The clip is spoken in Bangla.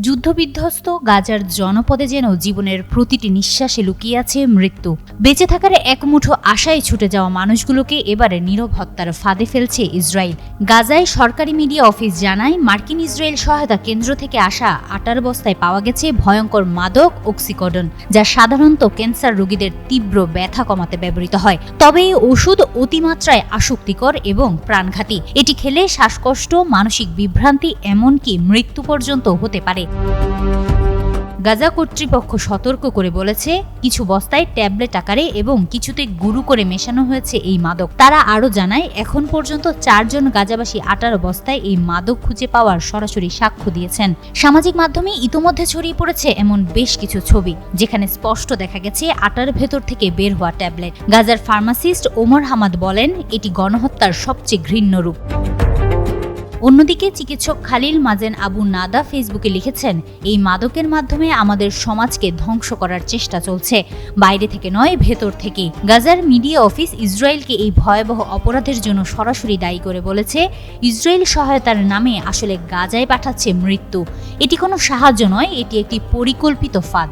যুদ্ধবিধ্বস্ত গাজার জনপদে যেন জীবনের প্রতিটি নিঃশ্বাসে লুকিয়ে আছে মৃত্যু। বেঁচে থাকার এক মুঠো আশায় ছুটে যাওয়া মানুষগুলোকে এবারে নীরব হত্যার ফাঁদে ফেলছে ইসরায়েল। গাজায় সরকারি মিডিয়া অফিস জানায়, মার্কিন ইসরায়েল সহায়তা কেন্দ্র থেকে আসা আটার বস্তায় পাওয়া গেছে ভয়ঙ্কর মাদক অক্সিকোডন, যা সাধারণত ক্যান্সার রোগীদের তীব্র ব্যথা কমাতে ব্যবহৃত হয়। তবে এই ওষুধ অতিমাত্রায় আসক্তিকর এবং প্রাণঘাতী। এটি খেলে শ্বাসকষ্ট, মানসিক বিভ্রান্তি, এমনকি মৃত্যু পর্যন্ত হতে পারে। গাজা কর্তৃপক্ষ সতর্ক করে বলেছে, কিছু বস্তায় ট্যাবলেট আকারে এবং কিছুতে গুঁড়ো করে মেশানো হয়েছে এই মাদক। তারা আরও জানায়, এখন পর্যন্ত 4 জন গাজাবাসী 18 বস্তায় এই মাদক খুঁজে পাওয়ার সরাসরি সাক্ষ্য দিয়েছেন। সামাজিক মাধ্যমে ইতোমধ্যে ছড়িয়ে পড়েছে এমন বেশ কিছু ছবি, যেখানে স্পষ্ট দেখা গেছে আটার ভেতর থেকে বের হওয়া ট্যাবলেট। গাজার ফার্মাসিস্ট ওমর হামাদ বলেন, এটি গণহত্যার সবচেয়ে ঘৃণ্য রূপ। অন্যদিকে চিকিৎসক খালিল মাজেন আবু নাদা ফেসবুকে লিখেছেন, এই মাদকের মাধ্যমে আমাদের সমাজকে ধ্বংস করার চেষ্টা চলছে, বাইরে থেকে নয়, ভেতর থেকে। গাজার মিডিয়া অফিস ইসরায়েলকে এই ভয়াবহ অপরাধের জন্য সরাসরি দায়ী করে বলেছে, ইসরায়েল সহায়তার নামে আসলে গাজায় পাঠাচ্ছে মৃত্যু। এটি কোনো সাহায্য নয়, এটি একটি পরিকল্পিত ফাঁদ।